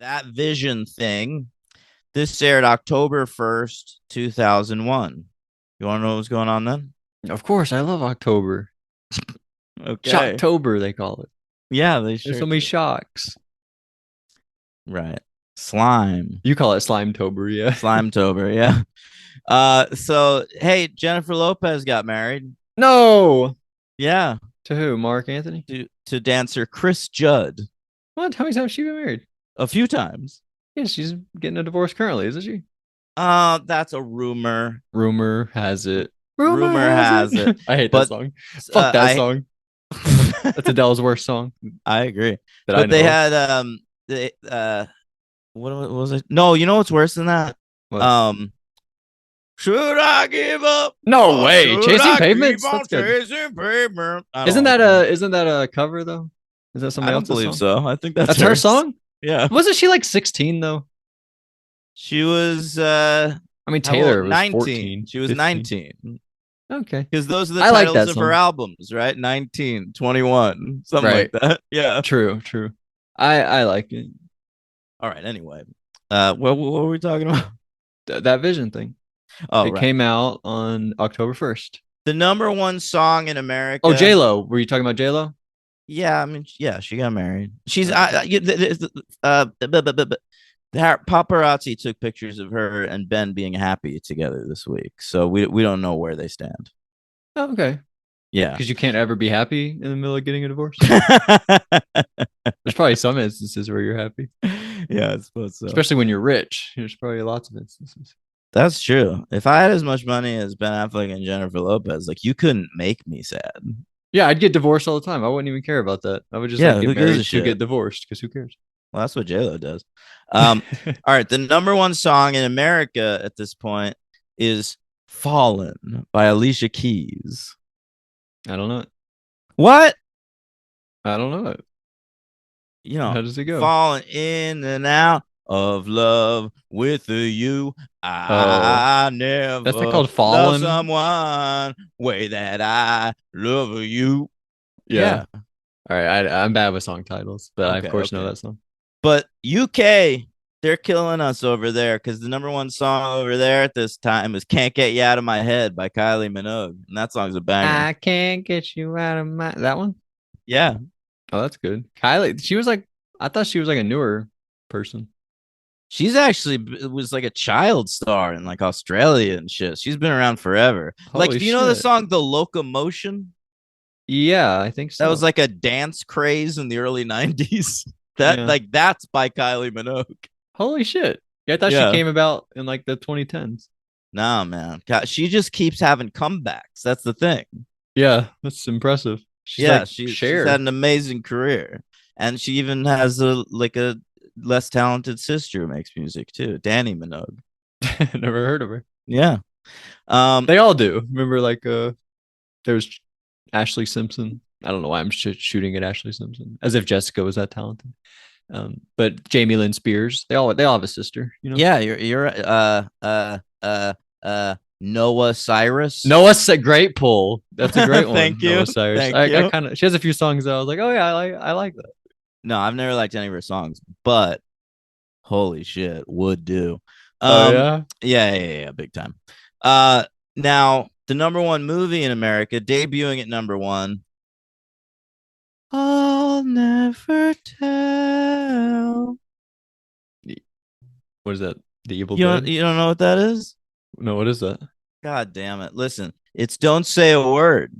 That Vision thing. This aired October 1st, 2001. You want to know what's going on then? Of course, I love October. Okay. Shocktober, they call it. Yeah, they There's sure so many do. shocks. Right. Slime. You call it Slimetober, yeah. Slimetober, yeah. So hey, Jennifer Lopez got married. No. Yeah, To who? Mark Anthony? to dancer Chris Judd What? How many times has she been married? a few times. Yeah, she's getting a divorce currently, isn't she? That's a rumor. Rumor has it. Rumor Rumor has it. has it, I hate that but song. Fuck that I song. That's Adele's worst song I agree. that I But they know of. had they what was it? No, you know what's worse than that? What? Um, should I give up No or way. should Chasing I keep Pavements? on That's good. chasing pavement? I don't Isn't like that that. a cover though? Is that I somebody don't else's believe song? so. I think that's That's her hers. song? Yeah. Wasn't she like 16 though? She was I mean, how old? Taylor was 19. 14, She was 15. 19. Okay. Because those are the I like titles that of her song. albums, right? 19, 21, something like Right. that. Yeah. True, true. I like it. All right. Anyway, what were we talking about? That Vision thing. Oh, It right. came out on October 1st. The number one song in Oh, America. J-Lo. Were you talking about J-Lo? Yeah, I mean, yeah, she got married. She's Okay. the paparazzi took pictures of her and Ben being happy together this week, so we don't know where they stand. Oh, okay. Yeah. Because you can't ever be happy in the middle of getting a divorce. There's probably some instances where you're happy, Yeah, I suppose so. especially when you're rich. There's probably lots of instances. That's true. If I had as much money as Ben Affleck and Jennifer Lopez, like you couldn't make me sad. Yeah, I'd get divorced all the time. I wouldn't even care about that. I would just like Yeah, get who gives a married to shit? get divorced because who cares? Well, that's what JLo does. All right, the number one song in America at this point is "Fallen" by Alicia Keys. I don't know it. What? I don't know it. You How know, does it go? falling in and out of love with you. Oh, I that's not never called love Fallen. someone way that I love you. Yeah. Yeah. All right. I'm bad with song titles, but I of Okay. course know Okay. that song. But UK, they're killing us over there because the number one song over there at this time is "Can't Get You Out of My Head" by Kylie Minogue, and that song's a banger. I can't get you out of my that one. Yeah, Oh, that's good. Kylie, she was like, I thought she was like a newer person. she's actually was like a child star in like Australia and shit. She's been around forever. Like, Holy do you know the shit. song "The Locomotion"? Yeah, I think That was so. like a dance craze in the early '90s. That Yeah. like that's by Kylie Minogue. Holy shit. Yeah, I thought she Yeah. came about in like the 2010s. Nah, man. God, she just keeps having comebacks. That's the thing. Yeah, that's impressive. She's Yeah, like she's had Cher. an amazing career, and she even has a less talented sister who makes music too, Danny Minogue. Never heard of her. Yeah. Um. They all do. Remember, like, there's Ashley Simpson. I don't know why I'm shooting at Ashley Simpson, as if Jessica was that talented. But Jamie Lynn Spears, they all have a sister, you know. Yeah. You're Noah Cyrus. Noah's a great pull. That's a great one. Thank you. Noah Cyrus. Thank I you. kind of she has a few songs that I was like, oh yeah, I like that. No, I've never liked any of her songs, but holy shit, would do. Oh Um. yeah. Yeah, big time. Uh. Now the number one movie in America, debuting at number one. I'll never tell. What is that? The Evil You don't Dead? you don't know what that is? No, what is that? God damn it. Listen, it's Don't Say a Word.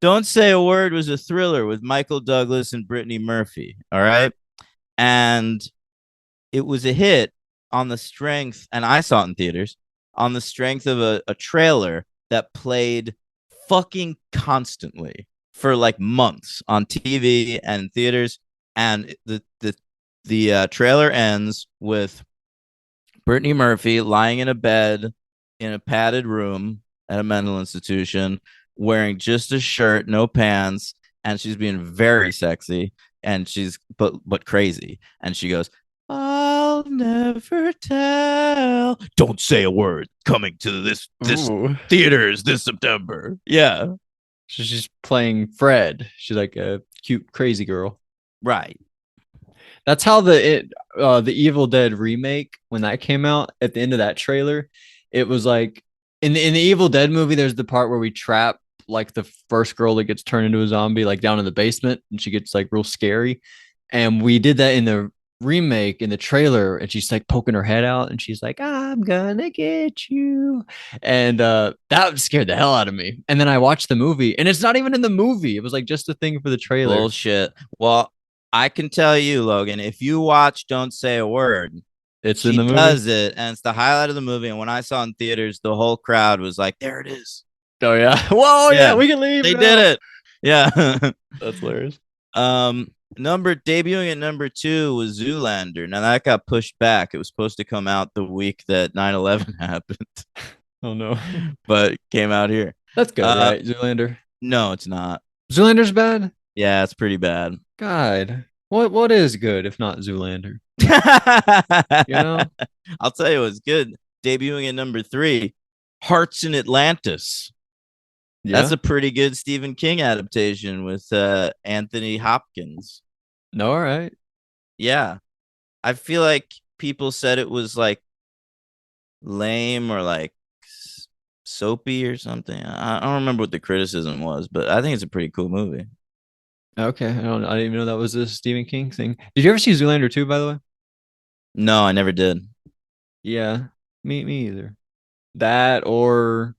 Don't Say a Word was a thriller with Michael Douglas and Brittany Murphy. All right. And it was a hit on the strength, and I saw it in theaters, on the strength of a trailer that played fucking constantly for like months on TV and theaters. And the trailer ends with Brittany Murphy lying in a bed in a padded room at a mental institution, wearing just a shirt, no pants, and she's being very sexy and she's but crazy. And she goes, "I'll never tell. Don't say a word. Coming to this Ooh. theaters this September." Yeah, She's playing Fred. She's like a cute, crazy girl. right. That's how the Evil Dead remake, when that came out, at the end of that trailer, it was like in the Evil Dead movie, there's the part where we trap like the first girl that gets turned into a zombie, like down in the basement, and she gets like real scary. And we did that in the remake in the trailer, and she's like poking her head out, and she's like, "I'm gonna get you," and that scared the hell out of me. And then I watched the movie, and it's not even in the movie. It was like just a thing for the trailer. Bullshit. Well, I can tell you, Logan, if you watch Don't Say a Word, It's in she the movie. does it, and it's the highlight of the movie. And when I saw it in theaters, the whole crowd was like, "There it is." Oh yeah. Whoa, yeah, Yeah, we can leave they did now. it. Yeah. That's hilarious. Number debuting at number two was Zoolander. Now that got pushed back. It was supposed to come out the week that 9/11 happened, Oh no. but came out here. That's good, Uh, right? Zoolander. no, it's not. Zoolander's bad? Yeah, it's pretty bad. God. What is good if not Zoolander? You know? I'll tell you what's good. Debuting at number three, Hearts in Atlantis. That's Yeah. a pretty good Stephen King adaptation with Anthony Hopkins. No, all right. Yeah, I feel like people said it was like lame or like soapy or something. I don't remember what the criticism was, but I think it's a pretty cool movie. Okay. I didn't even know that was a Stephen King thing. Did you ever see Zoolander 2, by the way? No, I never did. Yeah. Me either. That or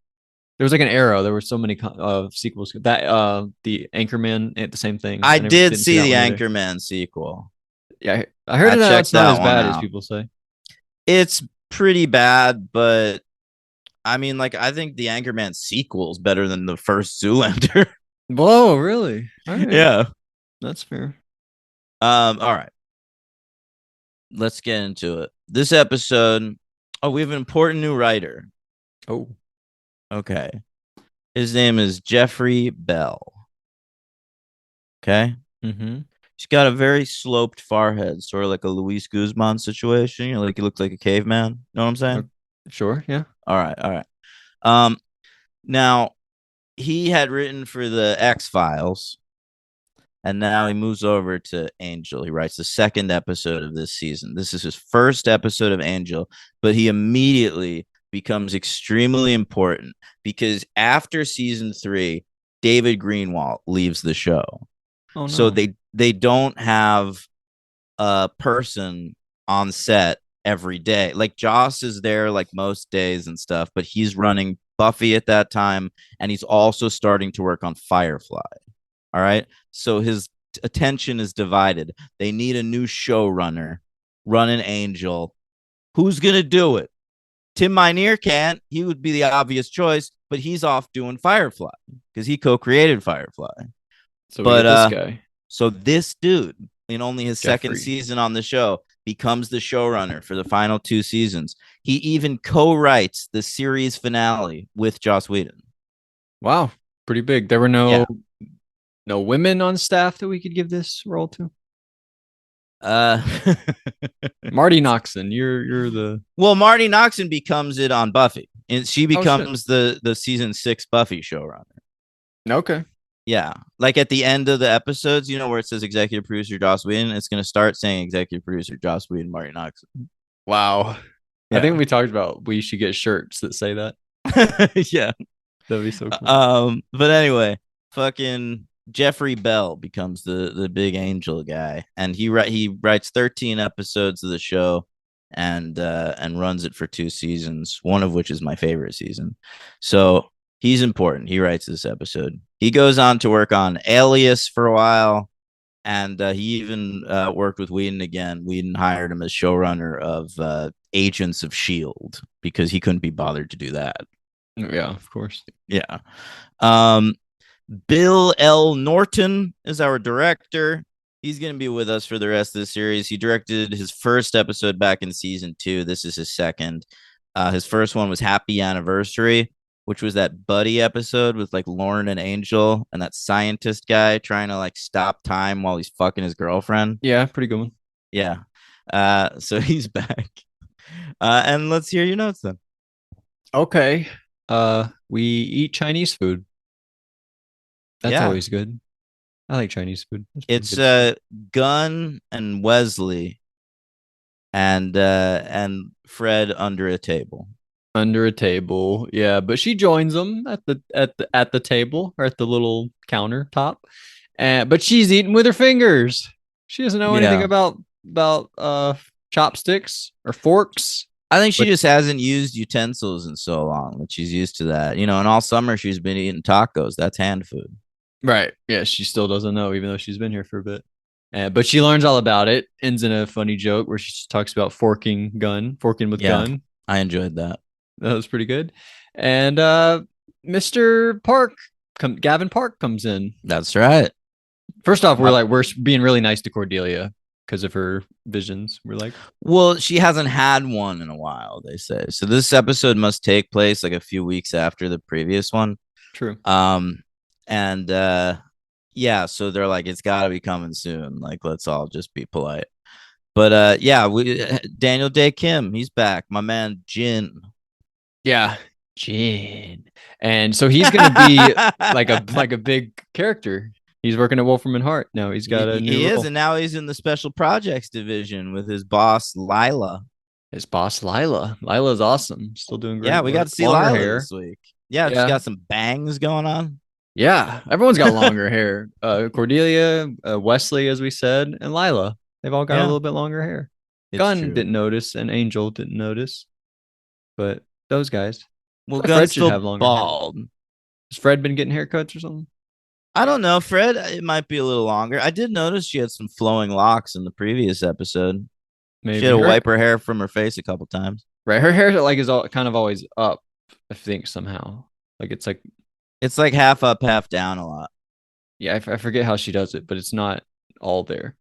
there was like an era. There were so many sequels. That the Anchorman the same thing. I I never did didn't see see that the one either. Anchorman sequel. Yeah, I heard I that checked it's not that as one bad as out. people say. It's pretty bad, but I mean, like, I think the Anchorman sequel is better than the first Zoolander. Whoa, really? All right. Yeah. That's fair. All right. Let's get into it. This episode, oh, we have an important new writer. Oh. Okay. His name is Jeffrey Bell. Okay. Mm-hmm. He's got a very sloped forehead, sort of like a Luis Guzman situation. You know, like he looks like a caveman. Know what I'm saying? Sure, yeah. All right. All right. Um, now he had written for the X Files, and now he moves over to Angel. He writes the second episode of this season. This is his first episode of Angel, but he immediately becomes extremely important because after season three, David Greenwalt leaves the show. Oh So no. they don't have a person on set every day. Like Joss is there like most days and stuff, but he's running Buffy at that time, and he's also starting to work on Firefly. All right. So his attention is divided. They need a new showrunner, run an Angel. Who's going to do it? Tim Minear can't. He would be the obvious choice, but he's off doing Firefly because he co created Firefly. So we But get this guy, so this dude, in only his second Jeffrey. season on the show, becomes the showrunner for the final two seasons. He even co-writes the series finale with Joss Whedon. Wow, pretty big. There were Yeah. no women on staff that we could give this role to. Uh, Marty Noxon, you're the well, Marty Noxon becomes it on Buffy, and she oh shit. becomes the season six Buffy showrunner. Okay. Yeah, like at the end of the episodes, you know where it says executive producer Joss Whedon, it's gonna start saying executive producer Joss Whedon, Marty Noxon. Wow. I think Yeah, we talked about we should get shirts that say that. yeah. That'd be so cool. But anyway, fucking Jeffrey Bell becomes the big angel guy, and he writes 13 episodes of the show, and runs it for two seasons, one of which is my favorite season. So he's important. He writes this episode. He goes on to work on Alias for a while, and he even worked with Whedon again. Whedon hired him as showrunner of Agents of Shield because he couldn't be bothered to do that. Yeah, of course. Yeah. Um, Bill L. Norton is our director. He's going to be with us for the rest of the series. He directed his first episode back in season two. This is his second. His first one was Happy Anniversary, which was that buddy episode with like Lauren and Angel and that scientist guy trying to like stop time while he's fucking his girlfriend. Yeah, pretty good one. Yeah. So he's back. And let's hear your notes then. Okay. We eat Chinese food. That's Yeah. always good. I like Chinese food. That's pretty It's good stuff. Gunn and Wesley and Fred under a table. Under a table, yeah, but she joins them at the table or at the little countertop, and but she's eating with her fingers. She doesn't know anything Yeah. about chopsticks or forks. I think she But just hasn't used utensils in so long that she's used to that. And all summer she's been eating tacos. That's hand food. right, yeah, she still doesn't know, even though she's been here for a bit. But she learns all about it. Ends in a funny joke where she talks about forking with Yeah, gun. I enjoyed that. That was pretty good. And Mr. Park, Gavin Park comes in. That's right. First off, Uh, we're being really nice to Cordelia because of her visions. We're like, Well, she hasn't had one in a while, they say. So this episode must take place like a few weeks after the previous one. true. Um, and yeah, so they're like, it's got to be coming soon. Like, let's all just be polite. But yeah, Daniel Day Kim, he's back. My man Jin. Yeah, Jin. And so he's gonna be like a big character. He's working at Wolfram and Hart now. He's got a He new is, role. and now he's in the special projects division with his boss Lila. His boss Lila. Lila's awesome. Still doing Yeah, great we got work. to see Longer Lila hair. this week. Yeah, she's Yeah. got some bangs going on. Yeah. Everyone's got longer hair. Cordelia, Wesley, as we said, and Lila. They've all got a Yeah, little bit longer hair. it's Gunn true. didn't notice, and Angel didn't notice, but those guys. Well, Fred Gunn's should still have longer hair. bald. Has Fred been getting haircuts or something? I don't know, Fred. It might be a little longer. I did notice she had some flowing locks in the previous episode. She had Maybe to her wipe her hair from her face a couple times. right. Her hair like is all kind of always up. I think somehow like it's like It's like half up, half down a lot. yeah. I forget how she does it, but it's not all there.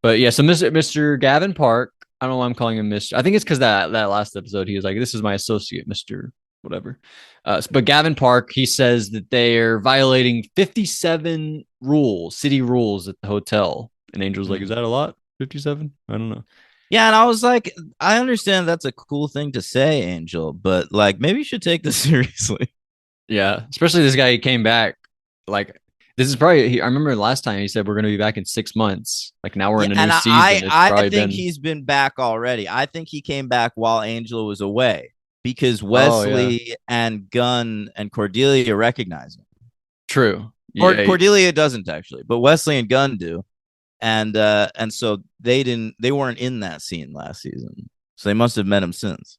But yeah, so Mr. Gavin Park. I don't know why I'm calling him Mr. I think it's because that last episode he was like, "This is my associate, Mr. Whatever." But Gavin Park, he says that they are violating 57 rules, city rules at the hotel. And Angel's like, "Is Mm. that a lot? 57? I don't know." Yeah, and I was like, I understand that's a cool thing to say, Angel, but like maybe you should take this seriously. Yeah, especially this guy. He came back like this is probably. I remember last time he said we're going to be back in 6 months. Like now we're Yeah, in a and new I season. It's I probably think been he's been back already. I think he came back while Angel was away because oh yeah, Wesley and Gunn and Cordelia recognize him. true. Or Yeah, Cordelia doesn't actually, but Wesley and Gunn do. And so they weren't in that scene last season. So they must have met him since.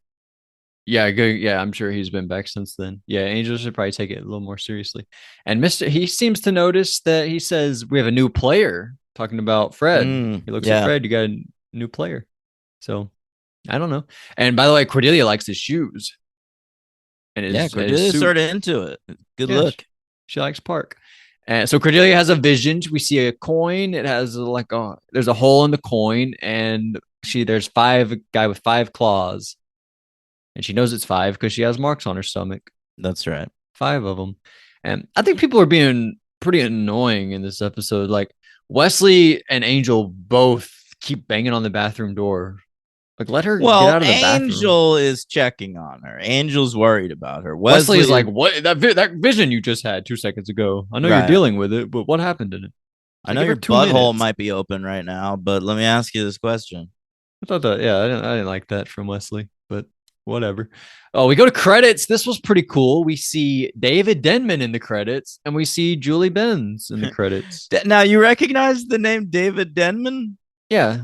yeah, good. Yeah, I'm sure he's been back since then. Yeah, Angel should probably take it a little more seriously. And Mister, he seems to notice that he says we have a new player. Talking about Fred, he looks at Yeah. Fred. You got a new player. So I don't know. And by the way, Cordelia likes his shoes and Yeah, his Cordelia's suit. sort of into it. Good Yeah, look. she likes Park. And so Cordelia has a vision. We see a coin. It has like there's a hole in the coin, and there's a guy with 5 claws, and she knows it's 5 because she has marks on her stomach, That's right. 5 of them. And I think people are being pretty annoying in this episode. Like Wesley and Angel both keep banging on the bathroom door. Like let her get Well, out of the bathroom. Angel is checking on her. Angel's worried about her. Wesley is Wesley, like, "What that vision you just had 2 seconds ago? I know you're right. dealing with it, but what happened in it?" I Like, know give her your 2 minutes. butthole might be open right now, but let me ask you this question. I thought that, yeah, I didn't like that from Wesley, but whatever. Oh, we go to credits. This was pretty cool. We see David Denman in the credits, and we see Julie Benz in the credits. Now, you recognize the name David Denman? Yeah,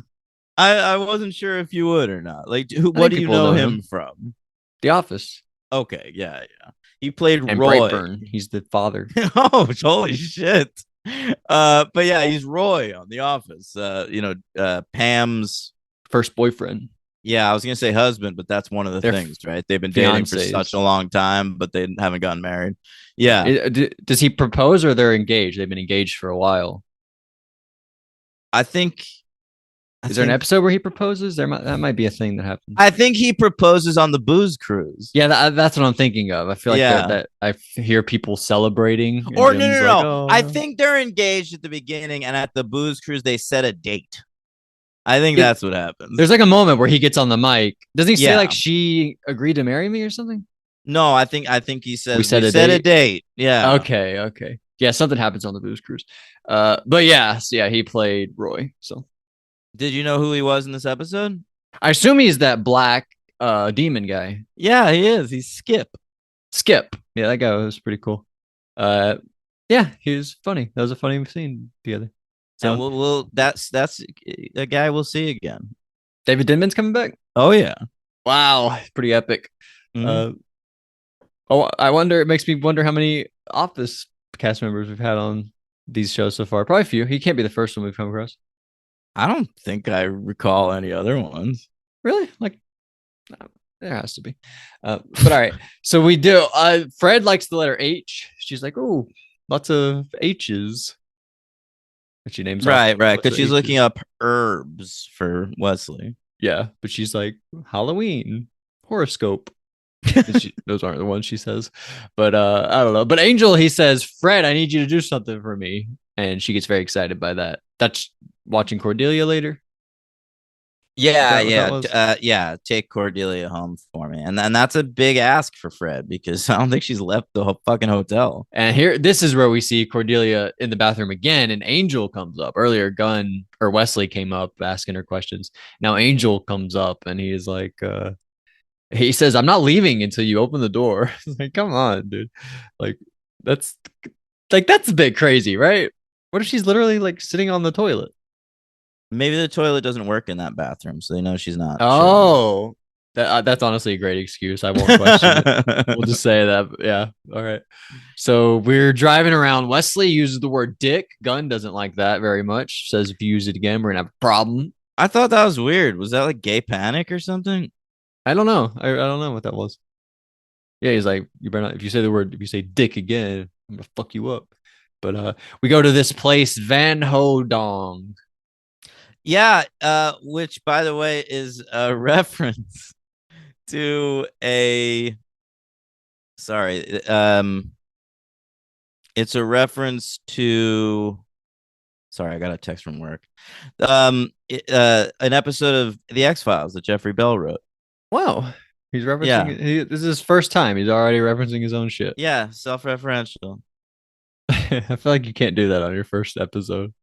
I wasn't sure if you would or not. Like, I what think do you people know know him him. from? The Office Okay, yeah, yeah. He played and Roy. Brightburn. He's the father. Oh, holy shit. But yeah, he's Roy on The Office. Pam's. First boyfriend. Yeah, I was gonna say husband, but that's one of the They're things, right? They've been dating for such fiancés. a long time, but they haven't gotten married. Yeah, Does he propose or they're engaged? They've been engaged for a while. I think. I Is there an think. episode where he proposes? That might be a thing that happens. I think he proposes on the booze cruise. Yeah, that's what I'm thinking of. I feel like Yeah. that I hear people celebrating. And Or no, Jim's no, like, no. oh, I think they're engaged at the beginning, and at the booze cruise they set a date. I think that's what happens. there's like a moment where he gets on the mic. Doesn't he say Yeah. like she agreed to marry me or something? No, I think he says We set a a date? date. Yeah. Okay. Yeah, something happens on the booze cruise. But yeah, so yeah, he played Roy. So Did you know who he was in this episode? I assume he's that black demon guy. Yeah, he is. He's Skip. Skip. Yeah, that guy was pretty cool. Uh, yeah, he was funny. That was a funny scene together. And So that's a guy we'll see again. David Denman's coming back. Oh yeah. Wow, pretty epic. Mhm. Uh, oh, I wonder. It makes me wonder how many Office cast members we've had on these shows so far. Probably a few. He can't be the first one we've come across. I don't think I recall any other ones. Really? Like, there has to be. But all right. So we do. Fred likes the letter H. She's like, oh, lots of H's. And she names off Right, a right. bunch Because of she's looking H's. up herbs for Wesley. Yeah, but she's like Halloween horoscope. Those aren't the ones she says, but I don't know. But Angel, he says, Fred, I need you to do something for me, and she gets very excited by that. That's watching Cordelia later. Is Yeah, that what that yeah, was? yeah. Take Cordelia home for me, and that's a big ask for Fred because I don't think she's left the whole fucking hotel. And here, this is where we see Cordelia in the bathroom again, and Angel comes up. Earlier, Gunn or Wesley came up asking her questions. Now Angel comes up, and he is like, he says, "I'm not leaving until you open the door." Like, come on, dude. Like, that's that's a bit crazy, right? What if she's literally like sitting on the toilet? Maybe the toilet doesn't work in that bathroom, so they know she's not shitting. Oh, that's honestly a great excuse. I won't question it. We'll just say that. Yeah. All right. So we're driving around. Wesley uses the word dick. Gunn doesn't like that very much. Says if you use it again, we're gonna have a problem. I thought that was weird. Was that like gay panic or something? I don't know. I don't know what that was. Yeah, he's like, you better not. If you say the word, if you say dick again, I'm gonna fuck you up. But we go to this place, Van Ho Dong. Yeah, which by the way is a reference to a sorry, it's a reference to sorry, I got a text from work. An episode of The X-Files that Jeffrey Bell wrote. Wow, he's Yeah. referencing. This is his first time. He's already referencing his own shit. Yeah, self-referential. I feel like you can't do that on your first episode.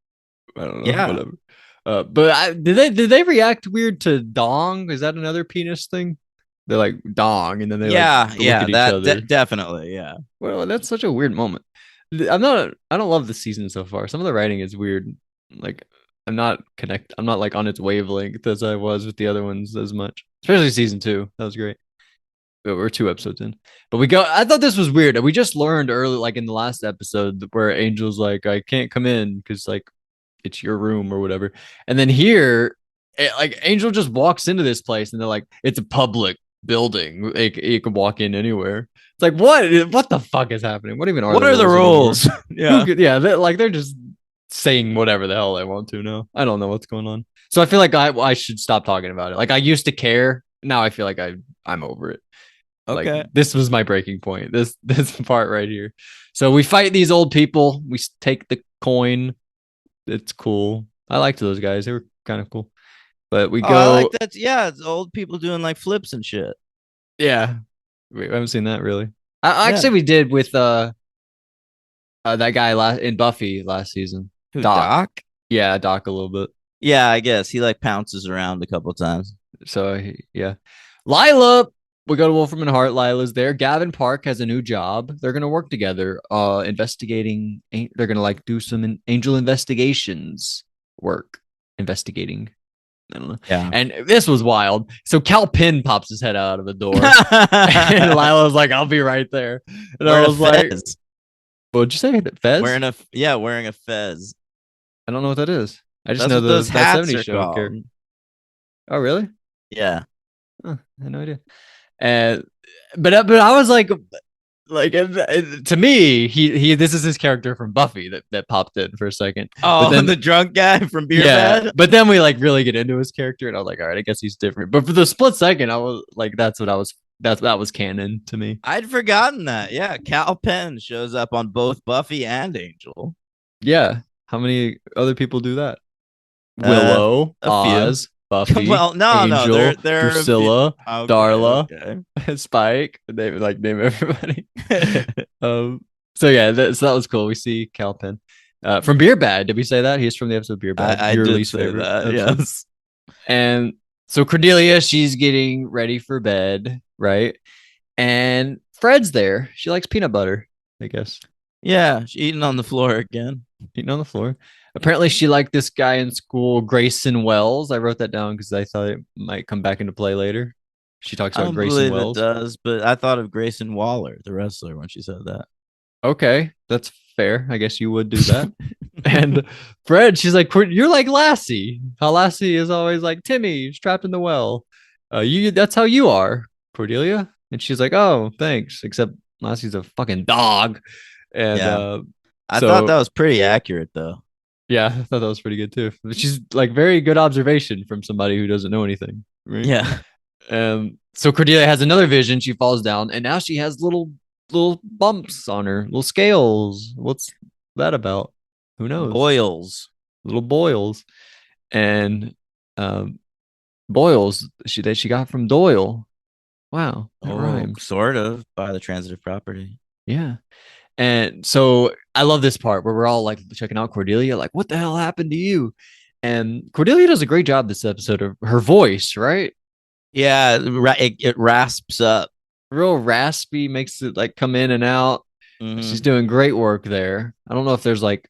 I don't know, Yeah. whatever. But did they react weird to dong? Is that another penis thing? They're like dong, and then they like Yeah, look yeah, at each that other. definitely, yeah. Well, that's such a weird moment. I'm not. I don't love the season so far. Some of the writing is weird. Like I'm not connect. I'm not like on its wavelength as I was with the other ones as much. Especially season two. That was great. But we're 2 episodes in. But we go. I thought this was weird. We just learned early, like in the last episode, where Angel's like, I can't come in because like it's your room or whatever. And then here, like Angel just walks into this place and they're like, it's a public building. You can walk in anywhere. It's like, what the fuck is happening? What even are What the are the rules rules? Yeah. yeah, they're just saying whatever the hell they want to now. I don't know what's going on. So I feel like I should stop talking about it. Like I used to care. Now I feel like I'm over it. Like Okay. this was my breaking point. This part right here. So we fight these old people. We take the coin. It's cool. I liked those guys. They were kind of cool. But we Oh, I like go. that. Yeah, it's old people doing like flips and shit. Yeah, we haven't seen that really. I Yeah. actually we did with that guy in Buffy last season. Who, Doc. Doc? Yeah, Doc a little bit. Yeah, I guess he like pounces around a couple times. So yeah, Lila. We go to Wolfram and Hart. Lila's there. Gavin Park has a new job. They're gonna work together, investigating. They're gonna like do some angel investigations work, investigating. I don't know. Yeah. And this was wild. So Cal Penn pops his head out of the door, and Lila was like, "I'll be right there." And I Wearing a was like, fez. "What'd you say? Fez?" Wearing a fez. I don't know what that is. I just That's know what those that hats 70s are show character. called. Oh, really? Yeah. Huh, I had no idea. And but I was like to me, he this is his character from Buffy that popped in for a second. But Oh, then the drunk guy from Beer yeah, Bad. but then we like really get into his character, and I was like, all right, I guess he's different. But for the split second, I was like, that was canon to me. I'd forgotten that. Yeah, Cal Penn shows up on both Buffy and Angel. Yeah. How many other people do that? Uh, Willow, a few. Oz, Buffy, Well, no, no, Angel, there are a few. Drusilla, Okay, Darla, okay. Spike. They like name everybody. So yeah, so that was cool. We see Cal Penn from Beer Bad. Did we say that he's from the episode Beer Bad? I Your did least say favorite that. episode. Yes. And so Cordelia, she's getting ready for bed, right? And Fred's there. She likes peanut butter, I guess, Yeah, she's eating on the floor again. eating on the floor. Apparently, she liked this guy in school, Grayson Wells. I wrote that down because I thought it might come back into play later. She talks I about don't Grayson believe it Wells. does, but I thought of Grayson Waller, the wrestler, when she said that. Okay, that's fair. I guess you would do that. And Fred, she's like, "You're like Lassie. How Lassie is always like Timmy, he's trapped in the well. That's how you are, Cordelia." And she's like, "Oh, thanks." Except Lassie's a fucking dog. And Yeah. I thought so that was pretty accurate, though. yeah, I thought that was pretty good too. She's like very good observation from somebody who doesn't know anything, right? Yeah. So Cordelia has another vision. She falls down, and now she has little bumps on her, little scales. What's that about? Who knows? Boils. Little boils, and um, boils that she got from Doyle. Wow, that Oh, rhymes. sort of by the transitive property. Yeah. And so I love this part where we're all like checking out Cordelia, like, what the hell happened to you? And Cordelia does a great job this episode of her voice, right? Yeah, it rasps up. Real raspy, makes it like come in and out. She's Hmm. doing great work there. I don't know if there's like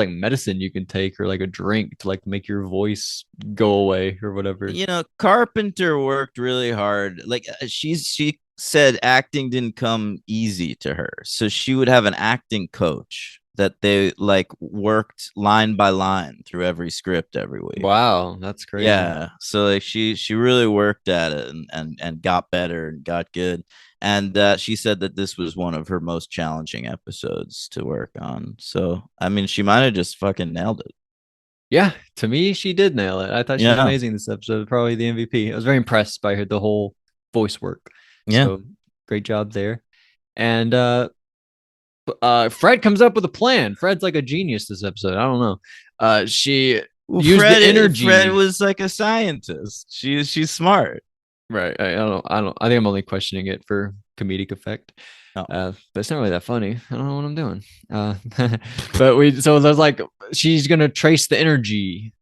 medicine you can take or like a drink to like make your voice go away or whatever. Carpenter worked really hard. Like she said acting didn't come easy to her. So she would have an acting coach that they like worked line by line through every script every week. Wow, that's crazy. Yeah. So like she really worked at it and got better and got good. And she said that this was one of her most challenging episodes to work on. So I mean, she might have just fucking nailed it. Yeah, to me, she did nail it. I thought she was Yeah. amazing this episode. Probably the MVP. I was very impressed by the whole voice work. Yeah. So great job there. And Fred comes up with a plan. Fred's like a genius this episode. I don't know. She Well, used the Fred energy. was like a scientist. She's smart. Right. I don't. I think I'm only questioning it for comedic effect. No. But it's not really that funny. I don't know what I'm doing. Uh, so there's like she's gonna trace the energy.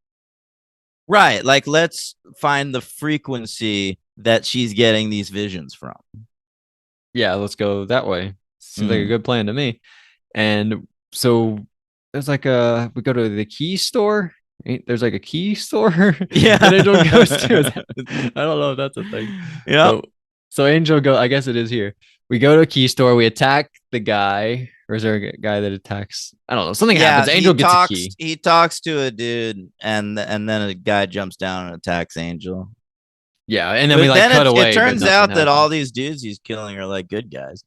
Right. Like let's find the frequency that she's getting these visions from. Yeah, let's go that way. Seems like a Mm. good plan to me. And so there's like we go to the key store. There's like a key store that Yeah. Angel goes to. I don't know if that's a thing. Yep. But so Angel go. I guess it is here. We go to a key store. We attack the guy, or is there a guy that attacks? I don't know. Something happens. Yeah, Angel gets a key. he talks to a dude and then a guy jumps down and attacks Angel. Yeah, and then we But like then cut it away. But turns nothing out that all happens. these dudes he's killing are like good guys.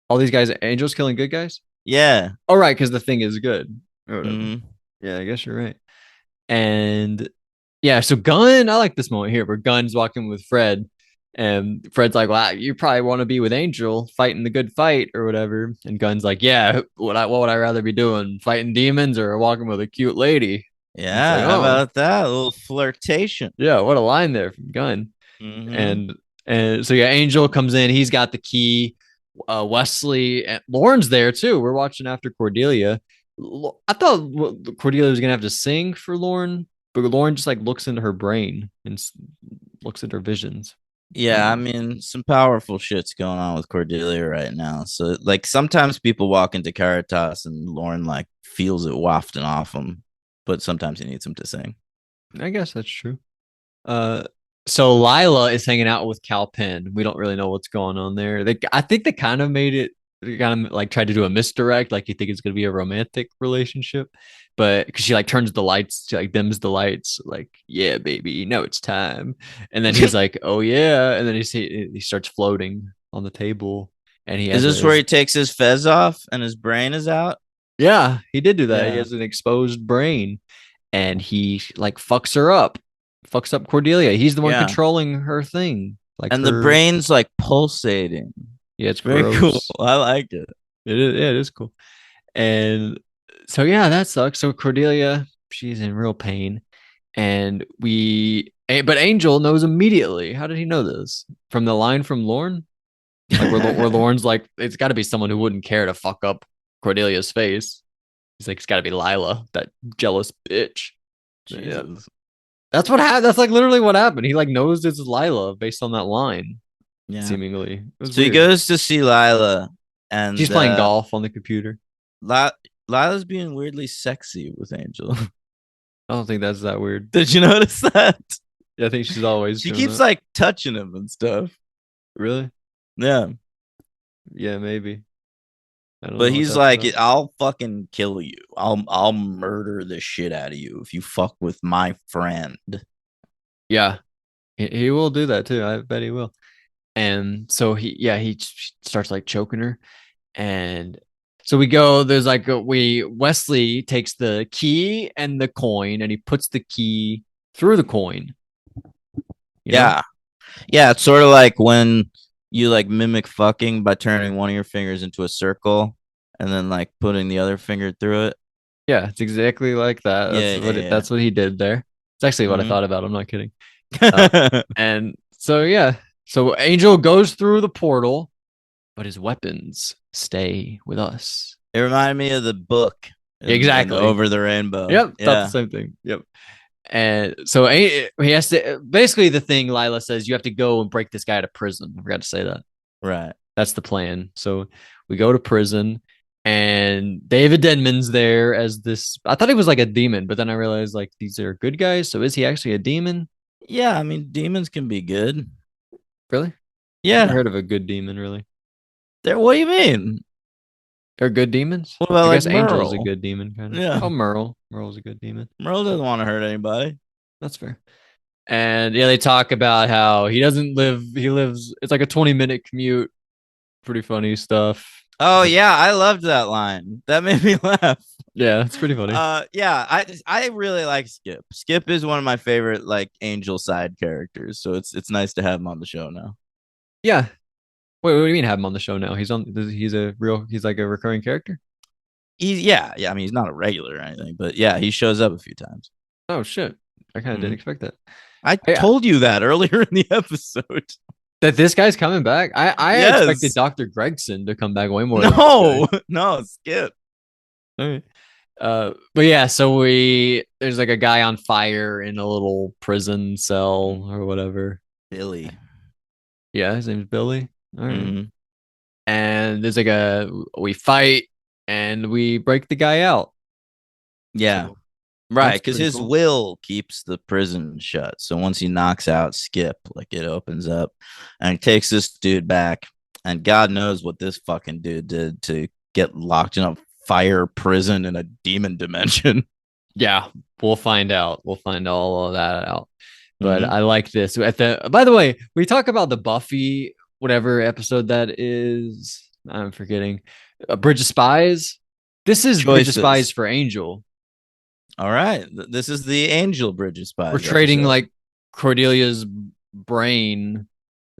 All these guys, Angel's killing good guys. Yeah. Oh right, because the thing is good or whatever. Hmm. Yeah, I guess you're right. And yeah, so Gunn, I like this moment here where Gunn's walking with Fred, and Fred's like, "Wow, you probably want to be with Angel, fighting the good fight or whatever." And Gunn's like, "Yeah, what would I rather be doing, fighting demons or walking with a cute lady?" And it's like, Yeah. How "Oh, about that? A little flirtation. yeah, what a line there from Gunn." Hmm. And so yeah, Angel comes in, he's got the key. Wesley and Lauren's there too. We're watching after Cordelia. I thought Cordelia was gonna have to sing for Lauren, but Lauren just like looks into her brain and looks at her visions. I don't Yeah, I know. mean, some powerful shit's going on with Cordelia right now. So, like, sometimes people walk into Caritas and Lauren like feels it wafting off him, but sometimes he needs him to sing. I guess that's true. Uh, so Lila is hanging out with Cal Penn. We don't really know what's going on there. I think they kind of made it. They kind of like tried to do a misdirect, like you think it's gonna be a romantic relationship, but because she like turns the lights, she like dims the lights, like yeah, baby, now it's time. And then he's like, oh yeah, and then he starts floating on the table, and he Is has this where he takes his fez off and his brain is out? yeah, he did do that. He Yeah. has an exposed brain, and he like fucks up Cordelia. He's the one Yeah. controlling her thing, like And the her. brain's like pulsating. Yeah, it's Very cool. gross. I like it. It is. Yeah, it is cool. And so yeah, that sucks. So Cordelia, she's in real pain, and but Angel knows immediately. How did he know this? From the line from Lorne? Like where Lauren's like, it's got to be someone who wouldn't care to fuck up Cordelia's face. He's like, it's got to be Lila, that jealous bitch. Yeah, Jesus. that's what happened. That's like literally what happened. He like knows it's Lila based on that line. Yeah. Seemingly, it was So he weird. goes to see Lila, She's and playing golf on the computer. Lila's being weirdly sexy with Angel. I don't think that's that weird. Did you notice that? Yeah, I think she's always She doing keeps that. like touching him and stuff. Really? Yeah. Yeah, maybe. I don't But know what he's that's like, about. I'll fucking kill you. I'll murder the shit out of you if you fuck with my friend. Yeah, he will do that too. I bet he will. And so he starts like choking her, and so we go. There's like we Wesley takes the key and the coin, and he puts the key through the coin. You know? Yeah. Yeah, it's sort of like when you like mimic fucking by turning one of your fingers into a circle and then like putting the other finger through it. Yeah, it's exactly like that. Yeah, yeah, That's what he did there. It's actually what I yeah. thought about. I'm not kidding. Uh, Hmm. and so yeah, so Angel goes through the portal, but his weapons stay with us. It reminded me of the book in Exactly. Over the Rainbow. Yep, thought the Yeah, same thing. Yep. And so he has to basically the thing Lila says you have to go and break this guy out of prison. I forgot to say that. right. That's the plan. So we go to prison and David Denman's there as this. I thought he was like a demon, but then I realized like these are good guys. So is he actually a demon? Yeah, I mean demons can be good. Really? Never Yeah. heard of a good demon, really. There, what do you mean? They're good demons? What about I like guess Angel's a Merle? good demon, kind of. Yeah. Oh, Merle. Merle's a good demon. Merle doesn't want to hurt anybody. That's fair. And yeah, they talk about how he doesn't live, he lives, it's like a 20-minute commute. Pretty funny stuff. Oh yeah, I loved that line. That made me laugh. Yeah, it's pretty funny. Yeah, I really like Skip. Skip is one of my favorite like angel side characters, so it's nice to have him on the show now. Yeah. Wait, what do you mean have him on the show now? He's like a recurring character? He's yeah. I mean, he's not a regular or anything, but yeah, he shows up a few times. Oh shit. I kind of didn't Mhm. expect that. I Hey, told you that earlier in the episode. that this guy's coming back. I expected Yes. Dr. Gregson to come back way more than this guy. No, no, Skip. All right. But yeah, so there's like a guy on fire in a little prison cell or whatever. Billy. Yeah, his name's Billy. All right. Mhm. And there's like we fight and we break the guy out. Yeah. So Right, that's because pretty his cool. will keeps the prison shut. So once he knocks out Skip, like it opens up and he takes this dude back. And God knows what this fucking dude did to get locked in a fire prison in a demon dimension. Yeah, we'll find out. We'll find all of that out. But Mhm. I like this. By the way, we talk about the Buffy whatever episode that is. I'm forgetting. Bridge of Spies. This is Bridge of Spies Choices. for Angel. All right. This is the Angel Bridge of We're Spies trading episode. like Cordelia's brain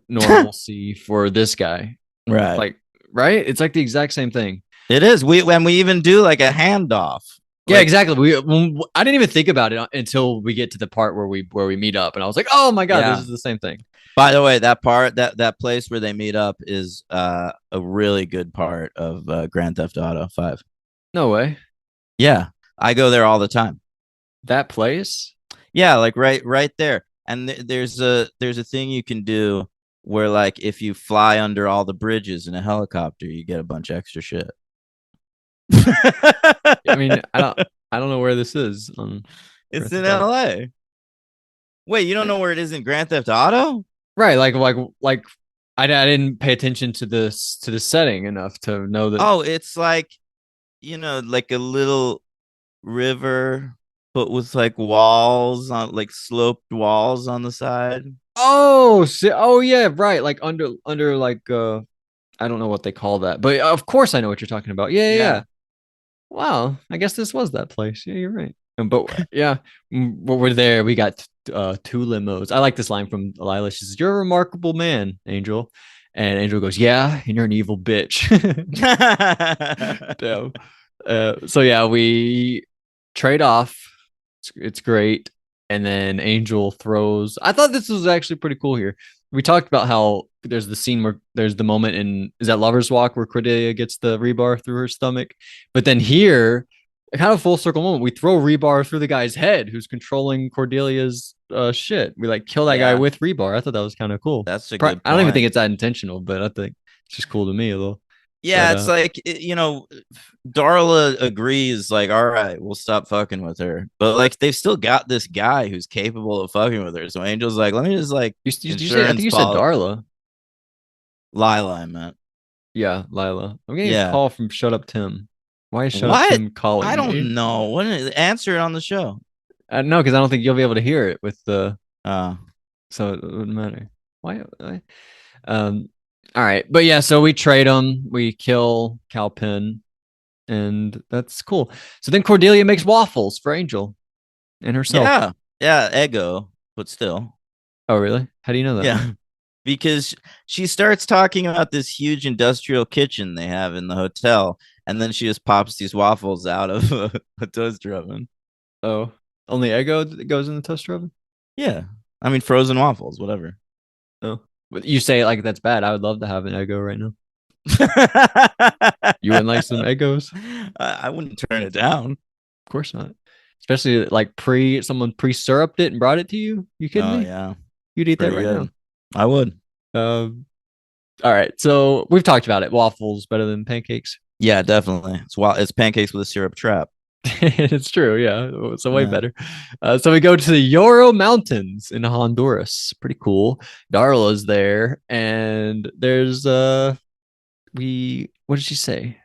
normalcy for this guy. Right. Like, right? It's like the exact same thing. It is. We even do like a handoff. Yeah, Like, exactly. I didn't even think about it until we get to the part where we meet up, and I was like, "Oh my god, this yeah. is the same thing." By the way, that part that place where they meet up is a really good part of Grand Theft Auto 5. No way. Yeah. I go there all the time. That place? Yeah, like right there. And there's a thing you can do where like if you fly under all the bridges in a helicopter, you get a bunch of extra shit. I mean, I don't know where this is on It's Grand in Theft Auto. LA. Wait, you don't know where it is in Grand Theft Auto? Right, like I didn't pay attention to the setting enough to know that. Oh, it's like, like a little river, but with like walls on like sloped walls on the side. Oh yeah, right. Like under like I don't know what they call that, but of course I know what you're talking about. Yeah, yeah, yeah. Yeah. Wow, I guess this was that place. Yeah, you're right. But yeah, but we're there. We got two limos. I like this line from Lila. She says, "You're a remarkable man, Angel." And Angel goes, "Yeah, and you're an evil bitch." Damn. So yeah, we trade off. It's great. and then Angel throws. I thought this was actually pretty cool here. We talked about how there's the scene where there's the moment in is that Lover's Walk where Cordelia gets the rebar through her stomach, but then here, a kind of full circle moment, we throw rebar through the guy's head who's controlling Cordelia's shit. We like kill that guy Yeah, with rebar. I thought that was kind of cool. that's a good I don't even think point. it's that intentional, but I think it's just cool to me a little. Yeah, But it's like Darla agrees, like, all right, we'll stop fucking with her. But like they've still got this guy who's capable of fucking with her. So Angel's like, let me just like you say I think insurance you said policy. Darla. Lila, I meant. Yeah, Lila. I'm getting a Yeah. call from Shut Up Tim. Why is Shut Up What? Tim calling I me? don't know. What answer it on the show? No, because I don't think you'll be able to hear it with the, Uh so it wouldn't matter. Why? Um. All right, but yeah, so we trade them. We kill Calpin, and that's cool. So then Cordelia makes waffles for Angel and herself. yeah. Yeah, ego, but still. Oh, really? How do you know that? Yeah. Because she starts talking about this huge industrial kitchen they have in the hotel, and then she just pops these waffles out of a toaster oven. Oh, only Ego that goes in the toaster oven. Yeah. I mean, frozen waffles, whatever. Oh, but you say it like that's bad. I would love to have an Eggo right now. I, You wouldn't like some Eggos? I wouldn't turn it down. Of course not. Especially like someone pre-syruped it and brought it to you. You kidding Oh, me? yeah. You'd eat that Pretty right now. good. I would. Um, all right. So we've talked about it. Waffles better than pancakes. Yeah, definitely. It's pancakes with a syrup trap. It's true. Yeah. It's way Yeah. better. So we go to the Yoro Mountains in Honduras. Pretty cool. Darla's there. And there's what did she say?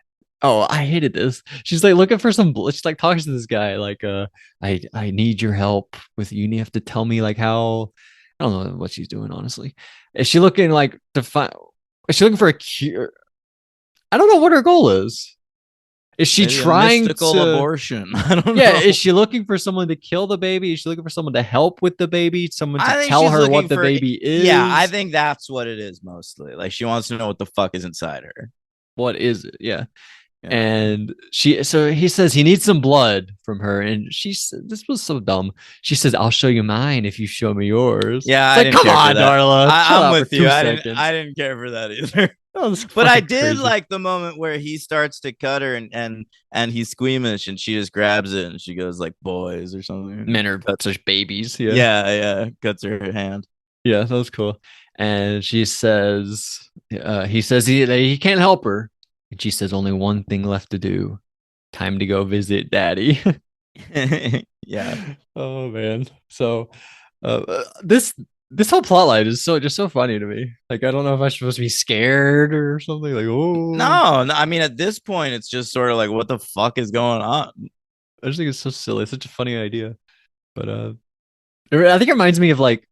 Oh, I hated this. She's like looking for some she's like talking to this guy, like I need your help with you have to tell me like how I don't know what she's doing, honestly. Is she looking like to find is she looking for a cure? I don't know what her goal is. Is she Maybe a trying mystical to abortion. I don't yeah, know. is she looking for someone to kill the baby? Is she looking for someone to help with the baby? Someone to I think tell she's her looking what the for, baby yeah, I is? think that's what it is mostly. Like she wants to know what the fuck is inside her. What is it? Yeah. Yeah. And so he says he needs some blood from her, and she said this was so dumb. She says, "I'll show you mine if you show me yours." Yeah, It's I like, didn't come care for on, that. Darla, chill I'm out for with you. two I seconds. didn't care for that either. That was But I fucking did crazy. like the moment where he starts to cut her and he's squeamish and she just grabs it and she goes like boys or something. Men are such babies. Yeah, Yeah, yeah, cuts her hand. yeah, that was cool. And he says he can't help her, and she says only one thing left to do. Time to go visit Daddy. Yeah. Oh man. So this whole plot line is so funny to me. Like I don't know if I'm supposed to be scared or something. Like, oh, No, no, I mean at this point it's just sort of like what the fuck is going on? I just think it's so silly. It's such a funny idea. But I think it reminds me of like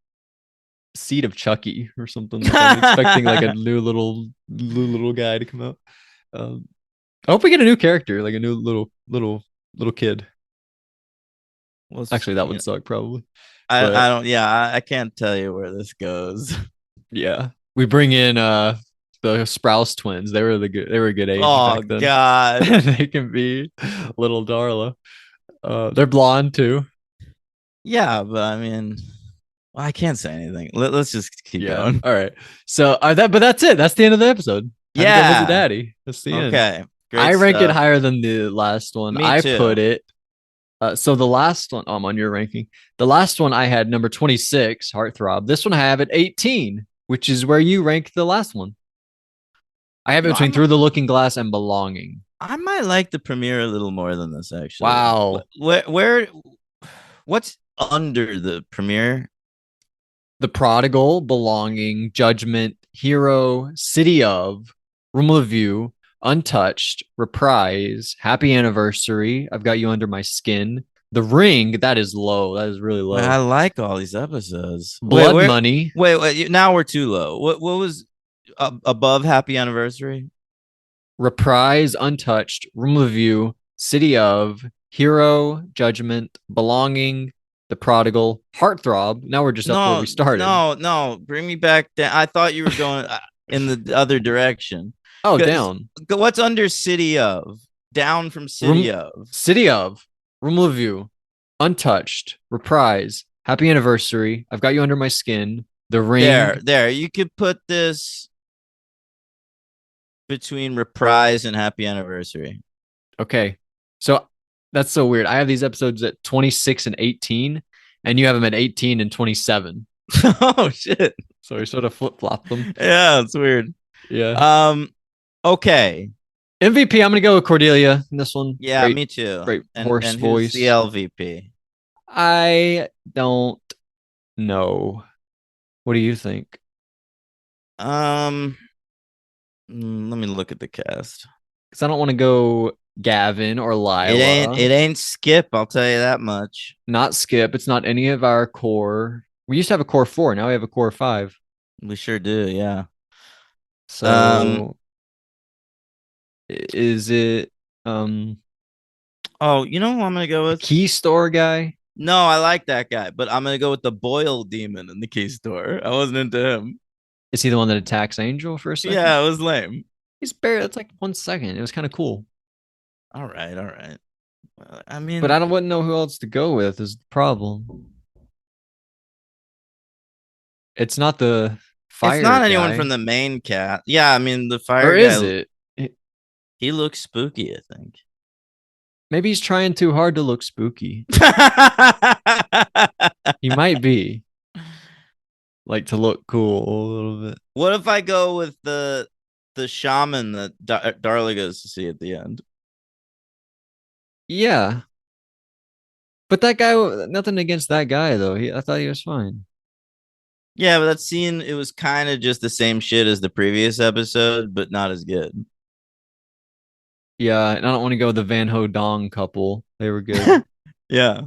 Seed of Chucky or something. Like I'm expecting like a new little guy to come out. Um, I hope we get a new character, like a new little kid. Well, Actually, that you know, would suck probably. I But don't. Yeah, I can't tell you where this goes. yeah, we bring in the Sprouse twins. They were a good age Oh back then. God. They can be little Darla. They're blonde too. Yeah, but I mean, well, I can't say anything. Let's just keep Yeah. going. All right. So but that's it. That's the end of the episode. Time to go visit Yeah. Daddy. That's the end. Okay. I Great rank it stuff. higher than the last one. Me I put too. it. So the last one, I'm on your ranking. The last one I had number 26, Heartthrob. This one I have at 18, which is where you rank the last one. I have it You know, between Through the Looking Glass and Belonging. I might like the premiere a little more than this actually. Wow. What's under the premiere? The Prodigal, Belonging, Judgment, Hero, City of, Room of View, Untouched, Reprise, Happy Anniversary, I've Got You Under My Skin, The Ring, that is low. That is really Well, I low. like all these episodes. Blood Money, Wait. Now we're too low. What was above Happy Anniversary? Reprise, Untouched, Room of View, City of, Hero, Judgment, Belonging, The Prodigal, Heartthrob. Now we're just up where No, we started. no, no. Bring me back down. I thought you were going in the other direction. Oh, Because down. what's under City of? Down from Room City of. City of, Room of View, Untouched, Reprise, Happy Anniversary. I've Got You Under My Skin. The There, Ring. there. You could put this between Reprise and Happy Anniversary. Okay. So that's so weird. I have these episodes at 26 and 18, and you have them at 18 and 27. Oh shit. So we sort of flip flop them. Yeah, it's weird. Yeah. Um, okay. MVP, I'm going to go with Cordelia in this one. Yeah, Great, me too. great And horse who's the voice. LVP? I don't know. What do you think? Um, let me look at the cast. Because I don't want to go Gavin or It ain't Lila. it ain't Skip, I'll tell you that much. Not Skip. It's not any of our core. We used to have a core four. Now we have a core five. We sure do, yeah. Um, So is it oh, you know who I'm gonna go the with? key store guy? No, I like that guy, but I'm gonna go with the Boyle demon in the key store. I wasn't into him. Is he the one that attacks Angel for a second? Yeah, it was lame. He's barely. That's like 1 second. It was kind of cool. All right, all right. Well, I But mean, I don't wouldn't know who else to go with. Is the problem? It's not the it's fire not anyone guy, from the main cat. Yeah, I mean the or fire is guy. it? He looks spooky, I think. Maybe he's trying too hard to look spooky. He might be like to look cool a little bit. What if I go with the shaman that Darla goes to see at the end? Yeah, but that guy, nothing against that guy though. I thought he was fine. Yeah, but that scene it was kind of just the same shit as the previous episode, but not as good. Yeah, and I don't want to go with the Van Ho Dong couple. They were good. Yeah.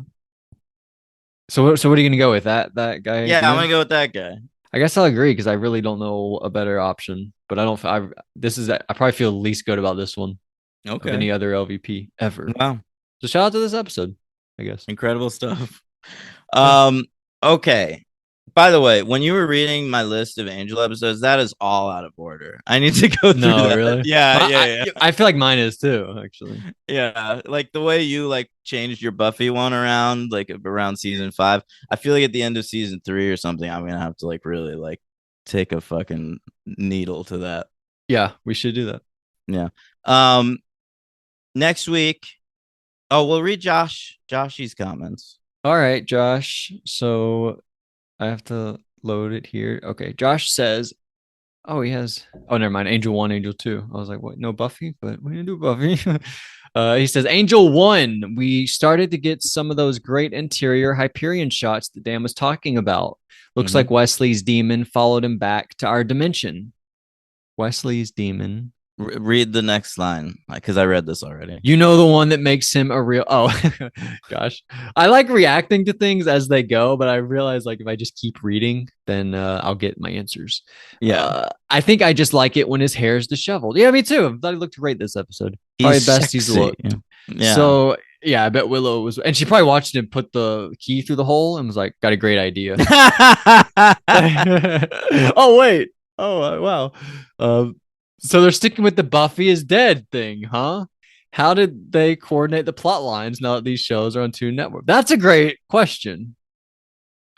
So what are you gonna go with? That guy Yeah, I'm gonna again? go with that guy. I guess I'll agree because I really don't know a better option. But I don't. This is. I probably feel least good about this one of Okay. any other LVP ever. Wow. So shout out to this episode, I guess. Incredible stuff. Yeah. Um, okay. By the way, when you were reading my list of Angel episodes, that is all out of order. I need to go through No, that. really. Yeah, yeah, I feel like mine is too. Actually. yeah. Like the way you like changed your Buffy one around, like around season 5. I feel like at the end of season 3 or something, I'm gonna have to like really like take a fucking needle to that. Yeah, we should do that. Yeah. Um, next week. Oh, we'll read Joshy's comments. All right, Josh. So I have to load it here. Okay, Josh says, "Oh, he has. Oh, never mind. Angel 1, Angel 2." I was like, "What? No Buffy? But we didn't do Buffy." He says, "Angel 1. We started to get some of those great interior Hyperion shots that Dan was talking about. Looks Mm-hmm. like Wesley's demon followed him back to our dimension. Wesley's demon. Read the next line because I read this already. You know the one that makes him a real." Oh, gosh. I like reacting to things as they go, but I realize like if I just keep reading, then I'll get my answers. Yeah, I think I just like it when his hair is disheveled. Yeah, me too. I thought he looked great this episode. Probably he's best he's sexy. looked. Yeah. So yeah, I bet Willow was, and she probably watched him put the key through the hole and was like, "Got a great idea." Oh wait. Oh wow. So they're sticking with the Buffy is dead thing, huh? How did they coordinate the plot lines now that these shows are on two networks? That's a great question.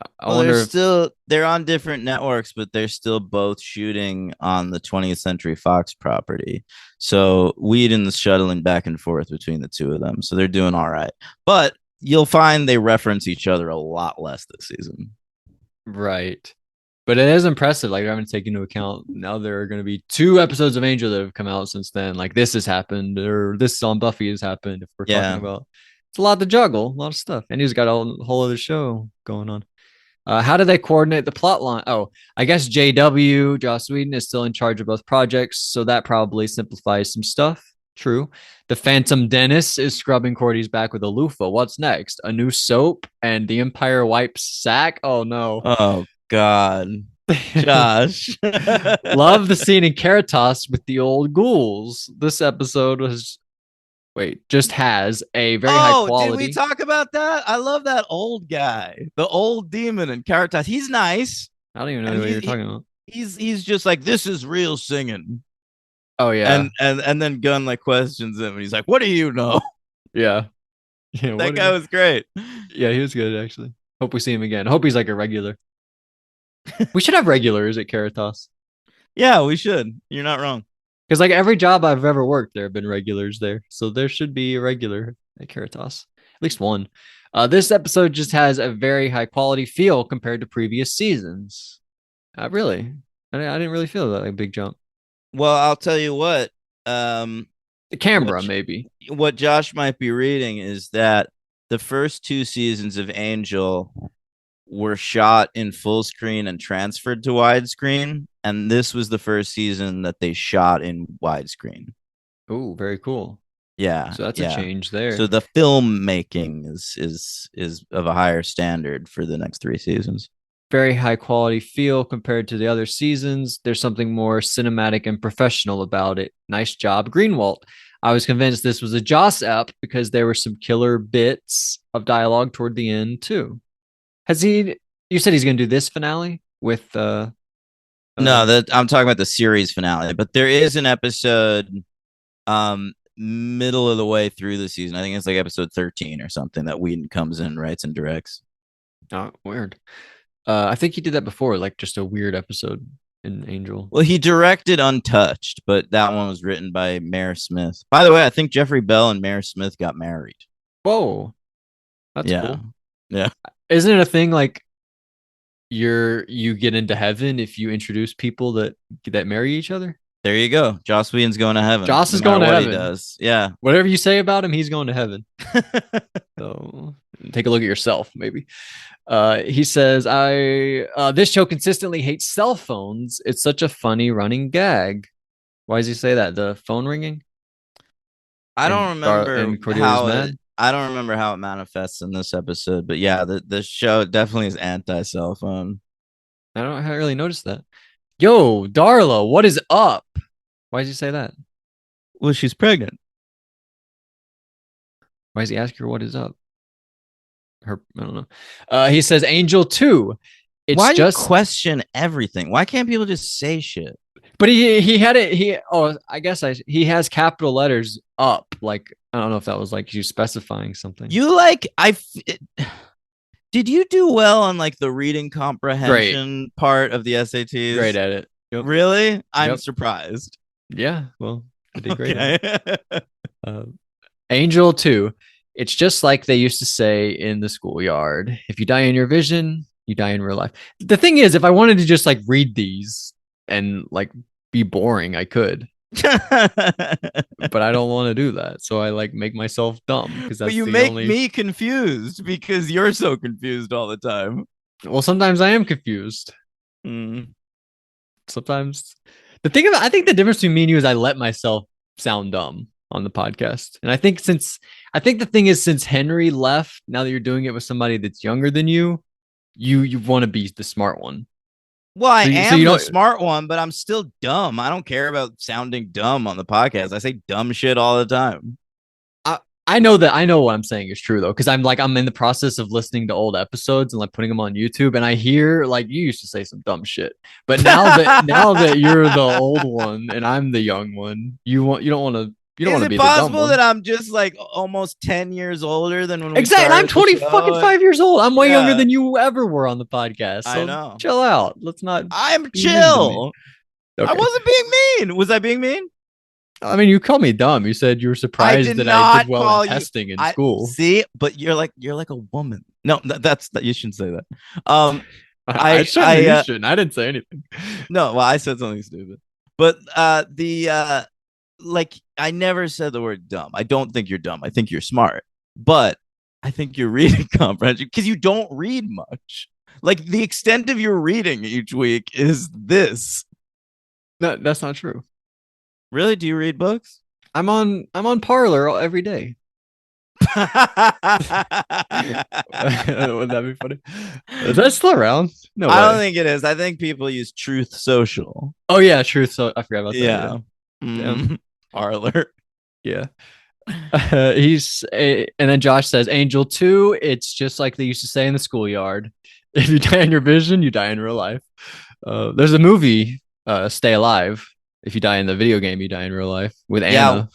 I Well, they're wonder if still they're on different networks, but they're still both shooting on the 20th Century Fox property. So Whedon's shuttling back and forth between the two of them. So they're doing all right. But you'll find they reference each other a lot less this season. right. But it is impressive. Like, I haven't taken into account now there are going to be 2 episodes of Angel that have come out since then. Like, this has happened, or this on Buffy has happened. If we're talking Yeah. about, it's a lot to juggle, a lot of stuff, and he's got a whole other show going on. How do they coordinate the plot line? Oh, I guess JW, Joss Whedon, is still in charge of both projects, so that probably simplifies some stuff. True. The Phantom Dentist is scrubbing Cordy's back with a loofah. What's next? A new soap and the Empire wipes sack? Oh no. Oh God. Josh. Love the scene in Caritas with the old ghouls. This episode was just has a very high Oh, did we quality. talk about that? I love that old guy, the old demon in Caritas. He's nice, I don't even know and what you're talking about. he's just like this is real singing, Oh yeah. and then Gunn like questions him, and he's like, "What do you know?" Yeah. Yeah. That What? guy was great. Yeah, he was good actually. Hope we see him again. Hope he's like a regular. We should have regulars at Caritas. Yeah, we should. You're not wrong. Because like every job I've ever worked, there have been regulars there. So there should be a regular at Caritas. At least one. This episode just has a very high quality feel compared to previous seasons. Really, I didn't really feel that like big jump. Well, I'll tell you what. Um, The what camera, maybe. what Josh might be reading is that the first two seasons of Angel were shot in full screen and transferred to widescreen, and this was the first season that they shot in widescreen. Oh, very cool. Yeah, So that's a yeah. change there. So the filmmaking is of a higher standard for the next three seasons. Very high quality feel compared to the other seasons. There's something more cinematic and professional about it. Nice job, Greenwald. I was convinced this was a Joss app because there were some killer bits of dialogue toward the end too. Has he? You said he's going to do this finale with No, that I'm talking about the series finale, but there is an episode middle of the way through the season. I think it's like episode 13 or something that Whedon comes in, writes and directs. Oh, weird. I think he did that before, like just a weird episode in Angel. Well, he directed Untouched, but that one was written by Mayor Smith. By the way, I think Jeffrey Bell and Mayor Smith got married. Whoa, that's Yeah. cool. Yeah. Isn't it a thing like you get into heaven if you introduce people that marry each other? There you go. Joss Whedon's going to heaven. Joss is going to what heaven. He does. Yeah. Whatever you say about him, he's going to heaven. So take a look at yourself, maybe. He says, this show consistently hates cell phones. It's such a funny running gag. Why does he say that? The phone ringing? I don't remember how I don't remember how it manifests in this episode, but yeah, the show definitely is anti-cell phone. I don't really notice that. Yo, Darla, what is up? Why does he say that? Well, she's pregnant. Why does he ask her what is up? I don't know. He says Angel 2. It's Why just do you question everything? Why can't people just say shit? But he had it. He has capital letters up. Like I don't know if that was like you specifying something. Did you do well on like the reading comprehension part of the SATs? Great at it. Yep. Really? I'm Yep. surprised. Yeah. Well, I did great. At it. Angel 2. It's just like they used to say in the schoolyard. If you die in your vision, you die in real life. The thing is, if I wanted to just like read these and like be boring, I could. But I don't want to do that. So I like make myself dumb because that's but you make me confused because you're so confused all the time. Well, sometimes I am confused. Sometimes I think the difference between me and you is I let myself sound dumb on the podcast. And I think the thing is since Henry left, now that you're doing it with somebody that's younger than you want to be the smart one. Well, I am the smart one, but I'm still dumb. I don't care about sounding dumb on the podcast. I say dumb shit all the time. I know what I'm saying is true though, because I'm in the process of listening to old episodes and like putting them on YouTube, and I hear like you used to say some dumb shit, but now that you're the old one and I'm the young one, you don't want to. You don't want to be the dumb one. Is it possible that I'm just like almost 10 years older than when we exactly? I'm 25 years old. I'm way younger than you ever were on the podcast. So I know. Chill out. Let's not. I'm chill. Okay. I wasn't being mean. Was I being mean? I mean, you called me dumb. You said you were surprised that I did well in testing in school. See, but you're like a woman. No, that's you shouldn't say that. You shouldn't. I didn't say anything. No, well, I said something stupid. But like I never said the word dumb. I don't think you're dumb. I think you're smart. But I think you're reading comprehension because you don't read much. Like the extent of your reading each week is this. No, that's not true. Really? Do you read books? I'm on Parlor every day. Would that be funny? Is that still around? No, I don't think it is. I think people use Truth Social. Oh yeah, Truth. So I forgot about that. Yeah. Parlor. Yeah. And then Josh says, Angel 2, it's just like they used to say in the schoolyard. If you die in your vision, you die in real life. There's a movie, Stay Alive. If you die in the video game, you die in real life with Anna.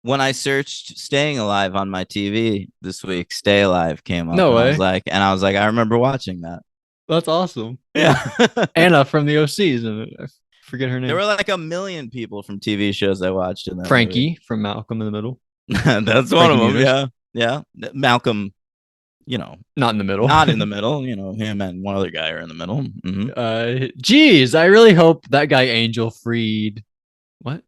when I searched "Staying Alive" on my TV this week, "Stay Alive" came up, No way. I was like, I remember watching that. That's awesome. Yeah. Anna from the OCs, and I forget her There name. were like a million people from TV shows I watched in that movie. Frankie from Malcolm in the Middle. That's one Frankie of them. Muniz. Yeah. Yeah. Malcolm, you know, Not in the middle. not in the middle. Him and one other guy are in the middle. Geez, I really hope that guy Angel Freed. What?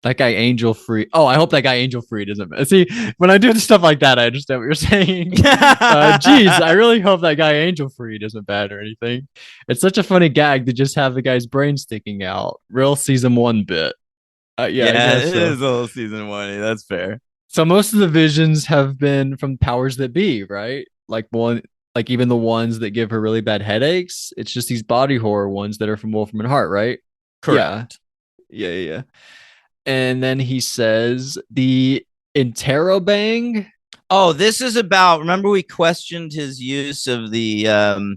That guy Angel Free. Oh, I hope that guy Angel Freed isn't. See, when I do stuff like that, I understand what you're saying. Geez, I really hope that guy Angel Freed isn't bad or anything. It's such a funny gag to just have the guy's brain sticking out. Real season one bit. Yeah, I Yeah, it guess so. is all season one. That's fair. So most of the visions have been from powers that be, right? Like even the ones that give her really bad headaches. It's just these body horror ones that are from Wolfram and Hart, right? Yeah, Correct. yeah. And then he says the interrobang. Oh, this is about. Remember, we questioned his use of the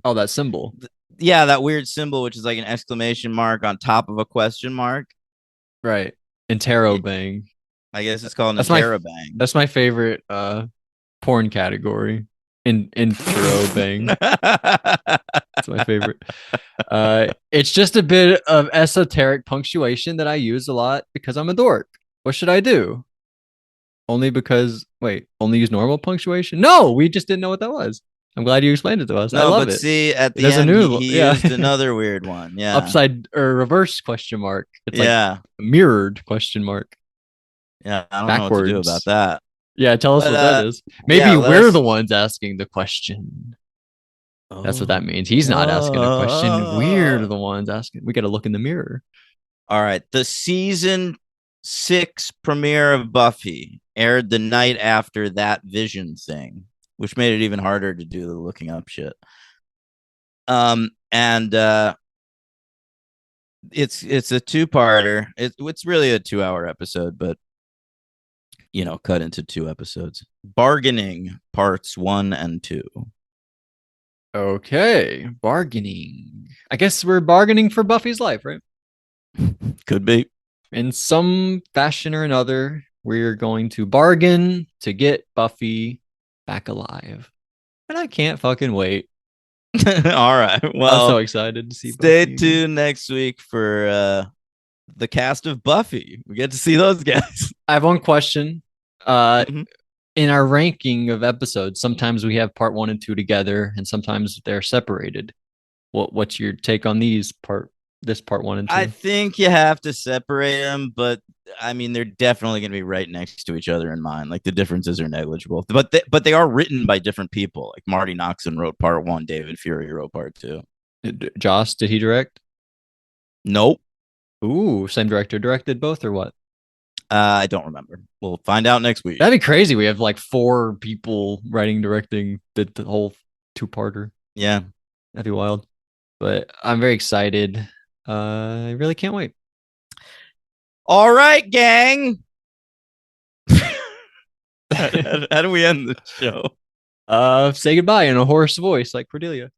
Oh, that symbol. yeah, that weird symbol, which is like an exclamation mark on top of a question mark. Right. It, Interrobang. I guess it's called an That's my interrobang. that's my favorite porn category. Interrobang. That's my favorite. It's just a bit of esoteric punctuation that I use a lot because I'm a dork. What should I do? Only because only use normal punctuation? No, we just didn't know what that was. I'm glad you explained it to us. I No, love but it. see, at the There's a end, new he yeah. used another weird one. Yeah, Upside or reverse question mark. It's like yeah, mirrored question mark. yeah. I don't know what to do about Backwards. that. Yeah, tell us But what that is. yeah, Maybe let we're us. the ones asking the question. That's what that Oh, means. He's not asking a question. We're oh. the ones asking. We got to look in the mirror. All right. The season 6 premiere of Buffy aired the night after that Vision thing, which made it even harder to do the looking up shit. And it's a two-parter. It's really a 2-hour episode, but cut into 2 episodes. Bargaining parts 1 and 2. Okay, bargaining. I guess we're bargaining for Buffy's life, right? Could be. In some fashion or another, we're going to bargain to get Buffy back alive. And I can't fucking wait. All right. I'm so Well, excited to see stay Buffy again. tuned next week for the cast of Buffy. We get to see those guys. I have one question. Uh, Mhm. in our ranking of episodes, sometimes we have part one and two together, and sometimes they're separated. What's your take on this part one and I two? think you have to separate them, but I mean they're definitely going to be right next to each other in mine. Like the differences are negligible, but they are written by different people. Like Marty Noxon wrote part 1, David Fury wrote part 2. Joss, did he direct? Nope, Ooh, same director directed both or what? I don't remember. We'll find out next week. That'd be crazy. We have like four people writing, directing the whole two-parter. Yeah. That'd be wild. But I'm very excited. I really can't wait. All right, gang. How do we end the show? Say goodbye in a hoarse voice like Cordelia.